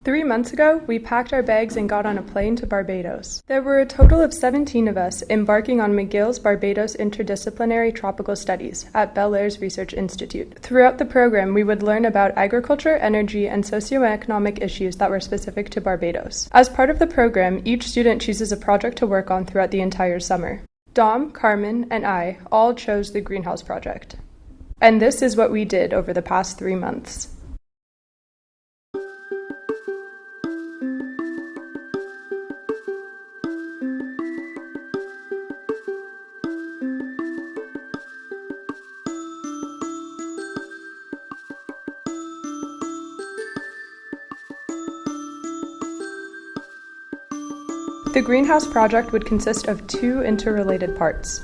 3 months ago, we packed our bags and got on a plane to Barbados. There were a total of 17 of us embarking on McGill's Barbados Interdisciplinary Tropical Studies at Bel Air's Research Institute. Throughout the program, we would learn about agriculture, energy, and socioeconomic issues that were specific to Barbados. As part of the program, each student chooses a project to work on throughout the entire summer. Dom, Carmen, and I all chose the greenhouse project. And this is what we did over the past 3 months. The greenhouse project would consist of 2 interrelated parts.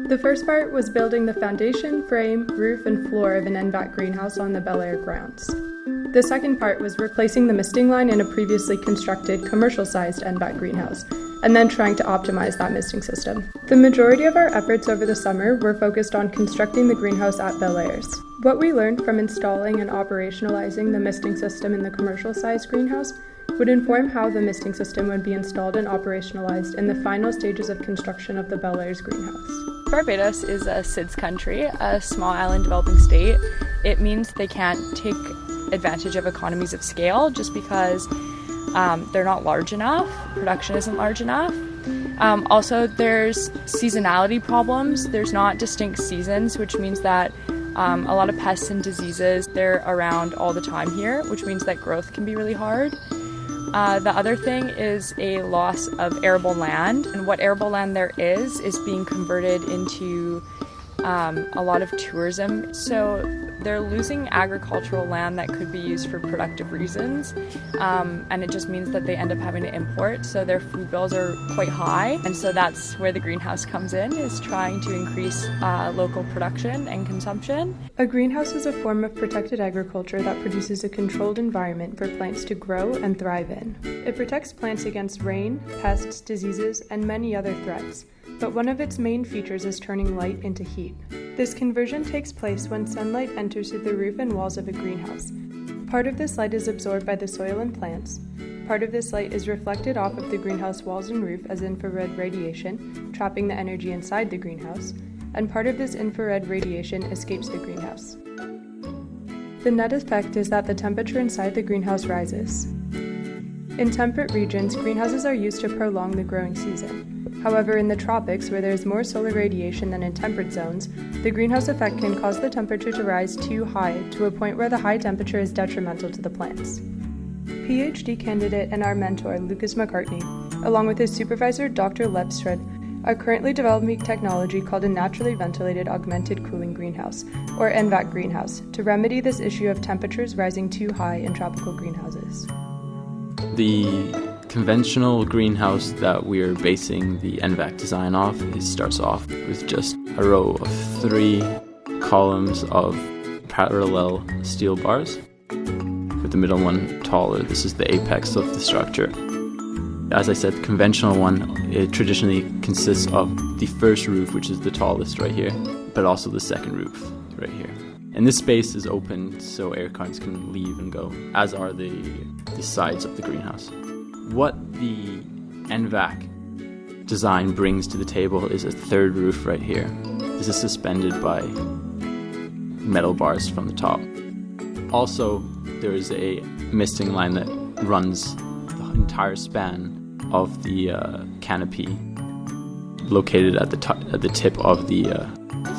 The first part was building the foundation, frame, roof, and floor of an NVAC greenhouse on the Bel Air grounds. The second part was replacing the misting line in a previously constructed commercial-sized NVAC greenhouse, and then trying to optimize that misting system. The majority of our efforts over the summer were focused on constructing the greenhouse at Bel Air's. What we learned from installing and operationalizing the misting system in the commercial-sized greenhouse would inform how the misting system would be installed and operationalized in the final stages of construction of the Bel Air's greenhouse. Barbados is a SIDS country, a small island developing state. It means they can't take advantage of economies of scale just because they're not large enough, production isn't large enough. Also, there's seasonality problems. There's not distinct seasons, which means that a lot of pests and diseases, they're around all the time here, which means that growth can be really hard. The other thing is a loss of arable land, and what arable land there is being converted into a lot of tourism. So they're losing agricultural land that could be used for productive reasons, and it just means that they end up having to import, so their food bills are quite high. And so that's where the greenhouse comes in, is trying to increase local production and consumption. A greenhouse is a form of protected agriculture that produces a controlled environment for plants to grow and thrive in. It protects plants against rain, pests, diseases, and many other threats, but one of its main features is turning light into heat. This conversion takes place when sunlight enters through the roof and walls of a greenhouse. Part of this light is absorbed by the soil and plants. Part of this light is reflected off of the greenhouse walls and roof as infrared radiation, trapping the energy inside the greenhouse, and part of this infrared radiation escapes the greenhouse. The net effect is that the temperature inside the greenhouse rises. In temperate regions, greenhouses are used to prolong the growing season. However, in the tropics, where there is more solar radiation than in temperate zones, the greenhouse effect can cause the temperature to rise too high, to a point where the high temperature is detrimental to the plants. PhD candidate and our mentor, Lucas McCartney, along with his supervisor, Dr. Lepstrud, are currently developing technology called a naturally ventilated augmented cooling greenhouse, or NVAC greenhouse, to remedy this issue of temperatures rising too high in tropical greenhouses. The conventional greenhouse that we're basing the NVAC design off starts off with just a row of 3 columns of parallel steel bars, with the middle one taller. This is the apex of the structure. As I said, the conventional one, it traditionally consists of the first roof, which is the tallest right here, but also the second roof right here. And this space is open so air currents can leave and go, as are the sides of the greenhouse. What the NVAC design brings to the table is a third roof right here. This is suspended by metal bars from the top. Also, there is a misting line that runs the entire span of the canopy, located at the tip of the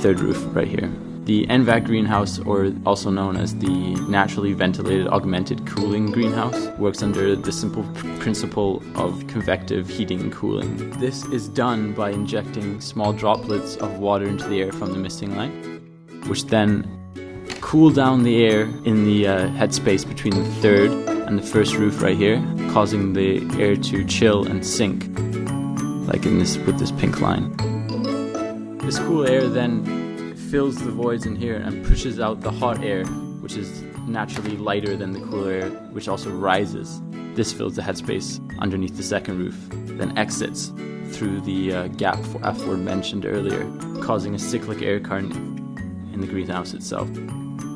third roof right here. The NVAC greenhouse, or also known as the naturally ventilated augmented cooling greenhouse, works under the simple principle of convective heating and cooling. This is done by injecting small droplets of water into the air from the misting line, which then cool down the air in the headspace between the third and the first roof right here, causing the air to chill and sink, like with this pink line. This cool air then fills the voids in here and pushes out the hot air, which is naturally lighter than the cooler air, which also rises. This fills the headspace underneath the second roof, then exits through the gap aforementioned earlier, causing a cyclic air current in the greenhouse itself.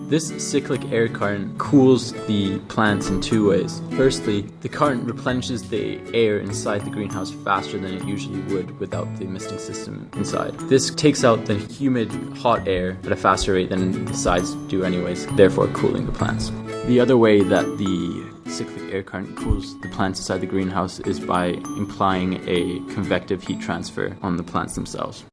This cyclic air current cools the plants in two ways. Firstly, the current replenishes the air inside the greenhouse faster than it usually would without the misting system inside. This takes out the humid, hot air at a faster rate than the sides do anyways, therefore cooling the plants. The other way that the cyclic air current cools the plants inside the greenhouse is by implying a convective heat transfer on the plants themselves.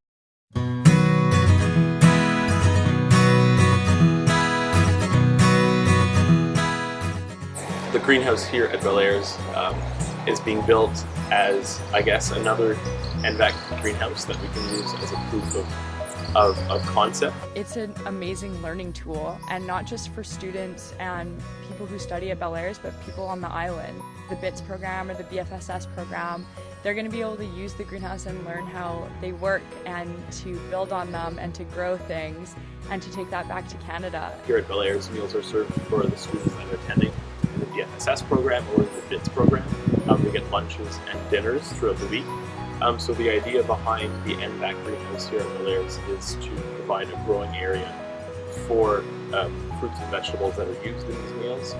The greenhouse here at Bellairs is being built as, I guess, another NVAC greenhouse that we can use as a proof of concept. It's an amazing learning tool, and not just for students and people who study at Bellairs, but people on the island. The BITS program or the BFSS program, they're going to be able to use the greenhouse and learn how they work and to build on them and to grow things and to take that back to Canada. Here at Bellairs, meals are served for the students that are attending in the BFSS program or in the BITS program. We get lunches and dinners throughout the week. So the idea behind the NVAC greenhouse here at Bellairs is to provide a growing area for fruits and vegetables that are used in these meals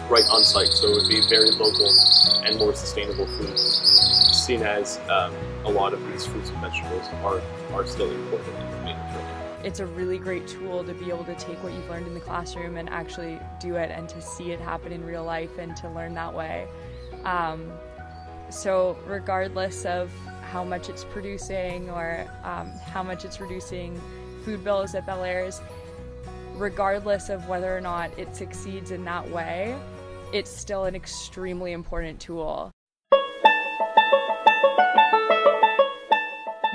right on site. So it would be very local and more sustainable food, seen as a lot of these fruits and vegetables are still imported into the Mediterranean. It's a really great tool to be able to take what you've learned in the classroom and actually do it and to see it happen in real life and to learn that way. So regardless of how much it's producing or how much it's reducing food bills at Bellairs, regardless of whether or not it succeeds in that way, it's still an extremely important tool.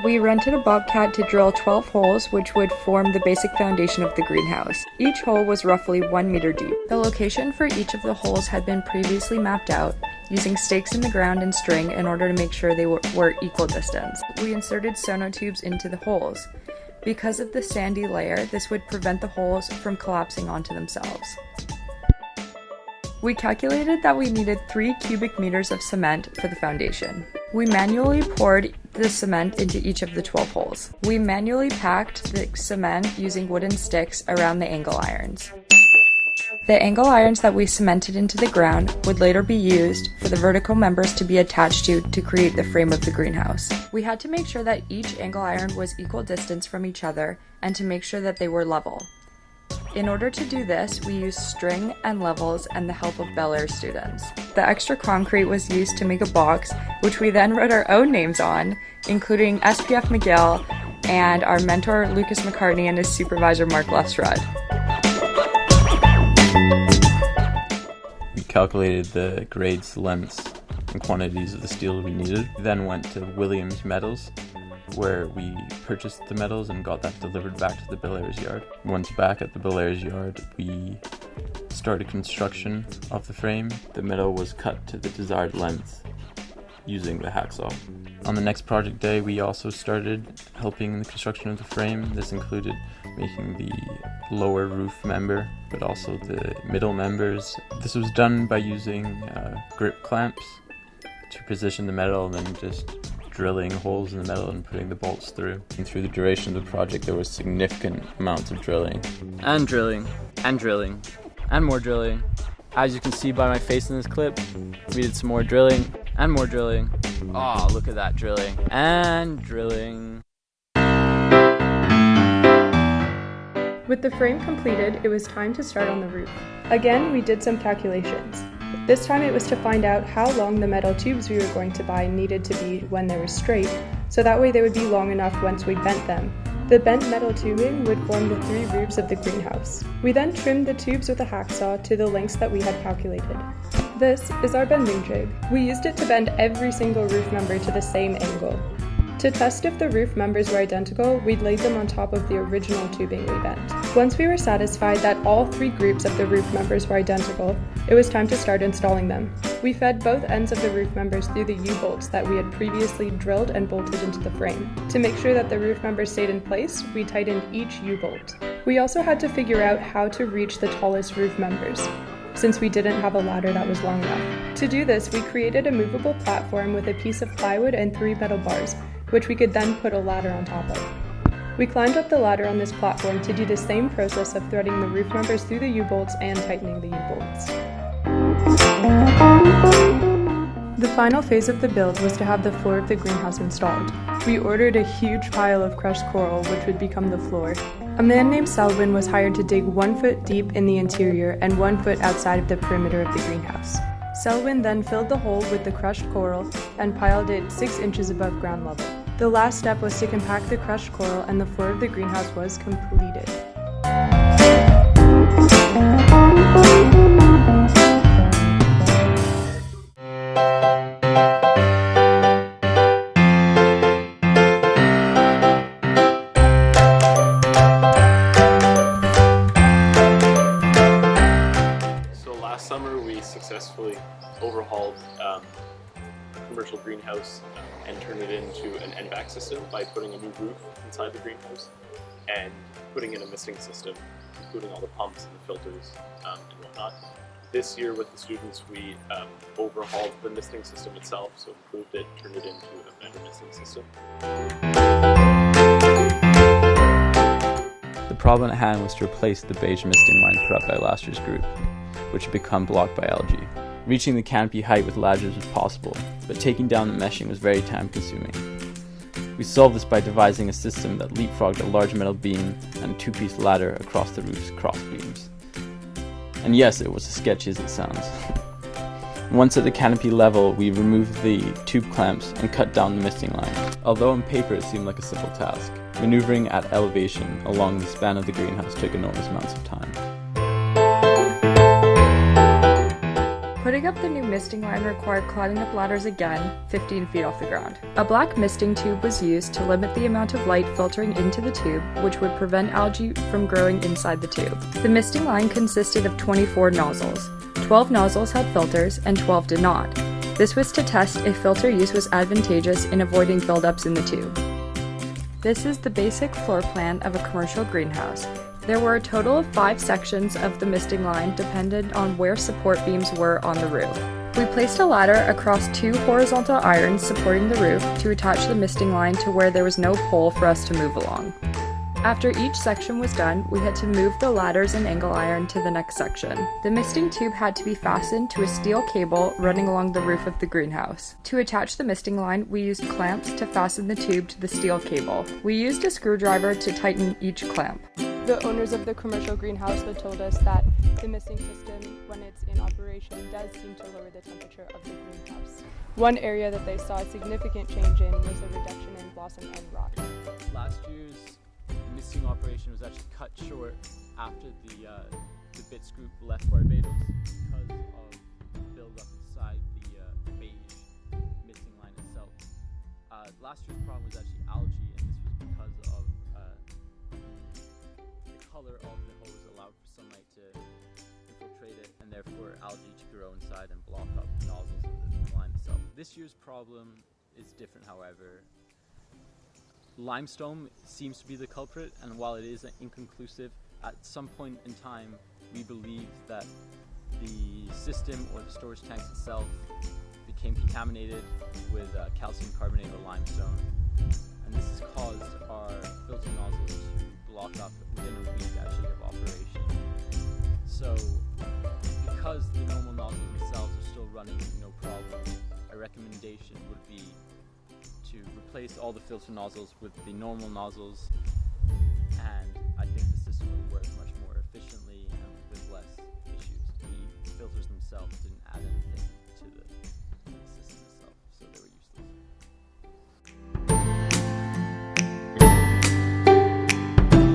We rented a bobcat to drill 12 holes, which would form the basic foundation of the greenhouse. Each hole was roughly 1 meter deep. The location for each of the holes had been previously mapped out, using stakes in the ground and string in order to make sure they were equal distance. We inserted sonotubes into the holes. Because of the sandy layer, this would prevent the holes from collapsing onto themselves. We calculated that we needed 3 cubic meters of cement for the foundation. We manually poured the cement into each of the 12 holes. We manually packed the cement using wooden sticks around the angle irons. The angle irons that we cemented into the ground would later be used for the vertical members to be attached to create the frame of the greenhouse. We had to make sure that each angle iron was equal distance from each other and to make sure that they were level. In order to do this, we used string and levels and the help of Bellairs students. The extra concrete was used to make a box, which we then wrote our own names on, including SPF McGill and our mentor Lucas McCartney and his supervisor Mark Lefsrud. We calculated the grades, lengths, and quantities of the steel we needed. We then went to Williams Metals, where we purchased the metals and got that delivered back to the Bellairs yard. Once back at the Bellairs yard, we started construction of the frame. The metal was cut to the desired length using the hacksaw. On the next project day, we also started helping in the construction of the frame. This included making the lower roof member, but also the middle members. This was done by using grip clamps to position the metal and then just drilling holes in the metal and putting the bolts through. And through the duration of the project, there was significant amounts of drilling. And drilling, and drilling, and more drilling. As you can see by my face in this clip, we did some more drilling, and more drilling. Oh, look at that drilling, and drilling. With the frame completed, it was time to start on the roof. Again, we did some calculations. This time it was to find out how long the metal tubes we were going to buy needed to be when they were straight, so that way they would be long enough once we bent them. The bent metal tubing would form the 3 roofs of the greenhouse. We then trimmed the tubes with a hacksaw to the lengths that we had calculated. This is our bending jig. We used it to bend every single roof member to the same angle. To test if the roof members were identical, we laid them on top of the original tubing we bent. Once we were satisfied that all 3 groups of the roof members were identical, it was time to start installing them. We fed both ends of the roof members through the U-bolts that we had previously drilled and bolted into the frame. To make sure that the roof members stayed in place, we tightened each U-bolt. We also had to figure out how to reach the tallest roof members, since we didn't have a ladder that was long enough. To do this, we created a movable platform with a piece of plywood and 3 metal bars, which we could then put a ladder on top of. We climbed up the ladder on this platform to do the same process of threading the roof members through the U-bolts and tightening the U-bolts. The final phase of the build was to have the floor of the greenhouse installed. We ordered a huge pile of crushed coral, which would become the floor. A man named Selwyn was hired to dig 1 foot deep in the interior and 1 foot outside of the perimeter of the greenhouse. Selwyn then filled the hole with the crushed coral and piled it 6 inches above ground level. The last step was to compact the crushed coral, and the floor of the greenhouse was completed. Last summer we successfully overhauled a commercial greenhouse and turned it into an NVAC system by putting a new roof inside the greenhouse and putting in a misting system, including all the pumps and the filters and whatnot. This year with the students we overhauled the misting system itself, so improved it, turned it into a better misting system. The problem at hand was to replace the beige misting line put up by last year's group, which had become blocked by algae. Reaching the canopy height with ladders was possible, but taking down the meshing was very time consuming. We solved this by devising a system that leapfrogged a large metal beam and a 2-piece ladder across the roof's cross beams. And yes, it was as sketchy as it sounds. Once at the canopy level, we removed the tube clamps and cut down the misting line. Although on paper it seemed like a simple task, maneuvering at elevation along the span of the greenhouse took enormous amounts of time. Putting up the new misting line required climbing up ladders again, 15 feet off the ground. A black misting tube was used to limit the amount of light filtering into the tube, which would prevent algae from growing inside the tube. The misting line consisted of 24 nozzles. 12 nozzles had filters and 12 did not. This was to test if filter use was advantageous in avoiding buildups in the tube. This is the basic floor plan of a commercial greenhouse. There were a total of 5 sections of the misting line dependent on where support beams were on the roof. We placed a ladder across 2 horizontal irons supporting the roof to attach the misting line to where there was no pole for us to move along. After each section was done, we had to move the ladders and angle iron to the next section. The misting tube had to be fastened to a steel cable running along the roof of the greenhouse. To attach the misting line, we used clamps to fasten the tube to the steel cable. We used a screwdriver to tighten each clamp. The owners of the commercial greenhouse had told us that the misting system, when it's in operation, does seem to lower the temperature of the greenhouse. One area that they saw a significant change in was the reduction in blossom and rot. Last year's misting operation was actually cut short after the bits group left Barbados because of build-up inside the beige misting line itself. Last year's problem was actually algae, and this was because of the color of the hose allowed for sunlight to infiltrate it, and therefore algae to grow inside and block up the nozzles of the line itself. This year's problem is different, however. Limestone seems to be the culprit, and while it is inconclusive, at some point in time we believe that the system or the storage tanks itself became contaminated with calcium carbonate or limestone, and this has caused our filter nozzles to block up within a week actually of operation. So because the normal nozzles themselves are still running no problem, a recommendation would be to replace all the filter nozzles with the normal nozzles, and I think the system would work much more efficiently and with less issues. The filters themselves didn't add anything to the system itself, so they were useless.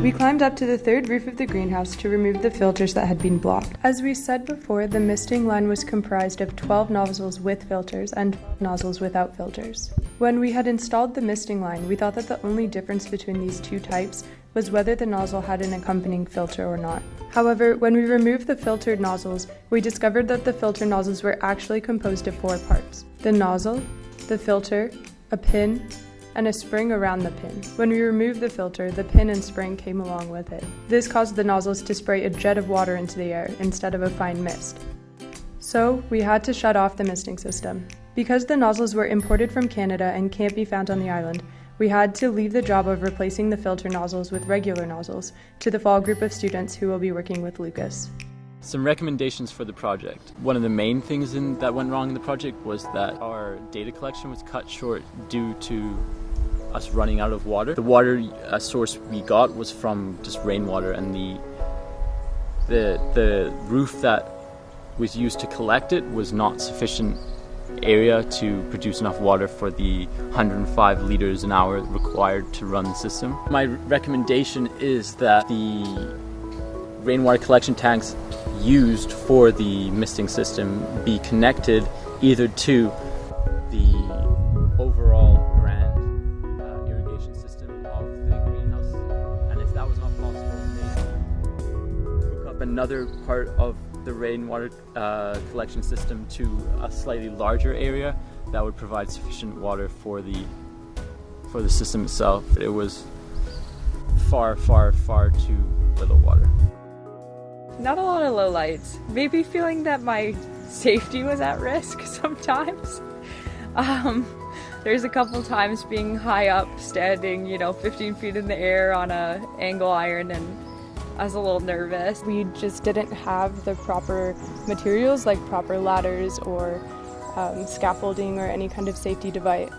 We climbed up to the 3rd roof of the greenhouse to remove the filters that had been blocked. As we said before, the misting line was comprised of 12 nozzles with filters and 12 nozzles without filters. When we had installed the misting line, we thought that the only difference between these two types was whether the nozzle had an accompanying filter or not. However, when we removed the filtered nozzles, we discovered that the filter nozzles were actually composed of 4 parts: the nozzle, the filter, a pin, and a spring around the pin. When we removed the filter, the pin and spring came along with it. This caused the nozzles to spray a jet of water into the air instead of a fine mist. So we had to shut off the misting system. Because the nozzles were imported from Canada and can't be found on the island, we had to leave the job of replacing the filter nozzles with regular nozzles to the fall group of students who will be working with Lucas. Some recommendations for the project. One of the main things that went wrong in the project was that our data collection was cut short due to us running out of water. The water source we got was from just rainwater, and the roof that was used to collect it was not sufficient area to produce enough water for the 105 liters an hour required to run the system. My recommendation is that the rainwater collection tanks used for the misting system be connected either to the overall grand irrigation system of the greenhouse, and if that was not possible, they hook up another part of the rainwater collection system to a slightly larger area that would provide sufficient water for the system itself. It was far too little water. Not a lot of lowlights. Maybe feeling that my safety was at risk sometimes. There's a couple times being high up, standing, 15 feet in the air on a angle iron, and I was a little nervous. We just didn't have the proper materials like proper ladders or scaffolding or any kind of safety device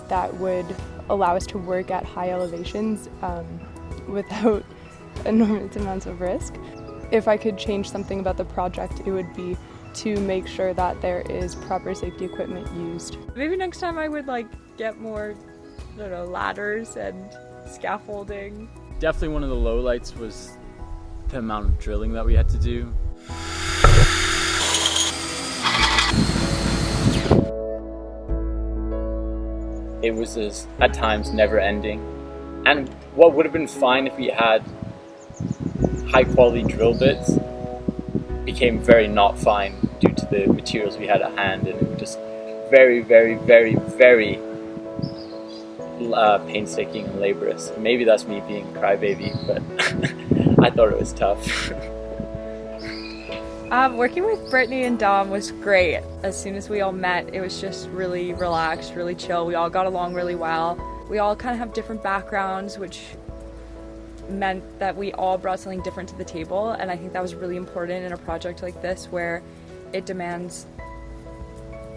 that would allow us to work at high elevations without enormous amounts of risk. If I could change something about the project, it would be to make sure that there is proper safety equipment used. Maybe next time I would get more, ladders and scaffolding. Definitely one of the lowlights was the amount of drilling that we had to do. It was at times never ending, and what would have been fine if we had high quality drill bits became very not fine due to the materials we had at hand, and it was just very painstaking and laborious. Maybe that's me being a crybaby, but I thought it was tough. Working with Brittany and Dom was great. As soon as we all met, it was just really relaxed, really chill. We all got along really well. We all kind of have different backgrounds, which meant that we all brought something different to the table, and I think that was really important in a project like this where it demands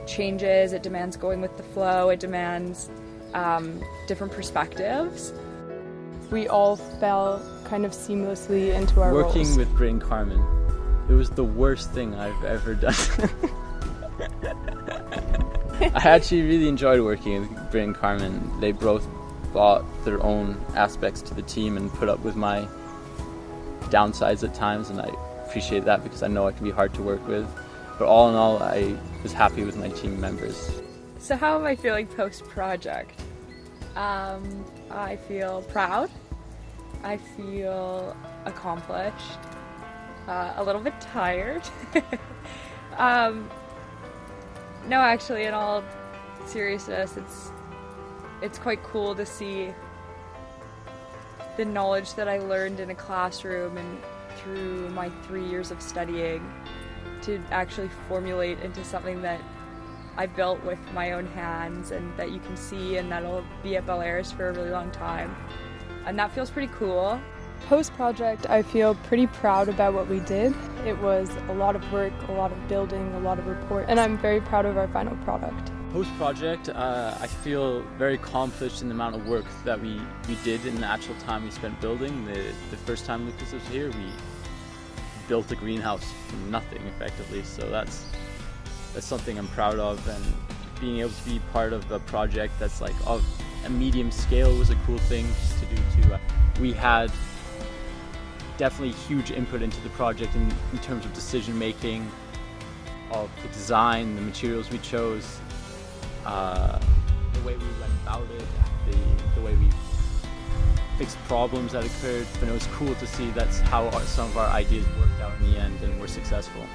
changes, it demands going with the flow, it demands different perspectives. We all fell kind of seamlessly into our roles. Working with Britt and Carmen, it was the worst thing I've ever done. I actually really enjoyed working with Britt and Carmen. They both brought their own aspects to the team and put up with my downsides at times, and I appreciate that because I know I can be hard to work with. But all in all, I was happy with my team members. So how am I feeling post-project? I feel proud. I feel accomplished. A little bit tired. No, actually, in all seriousness, it's quite cool to see the knowledge that I learned in a classroom and through my 3 years of studying to actually formulate into something that I built with my own hands and that you can see, and that'll be at Bellairs for a really long time. And that feels pretty cool. Post-project, I feel pretty proud about what we did. It was a lot of work, a lot of building, a lot of report, and I'm very proud of our final product. Post-project, I feel very accomplished in the amount of work that we did in the actual time we spent building. The first time Lucas was here, we built a greenhouse from nothing, effectively, so that's something I'm proud of, and being able to be part of a project that's of a medium scale was a cool thing just to do too. We had definitely huge input into the project in terms of decision making, of the design, the materials we chose, the way we went about it, the way we fixed problems that occurred. And it was cool to see that's how some of our ideas worked out in the end and were successful.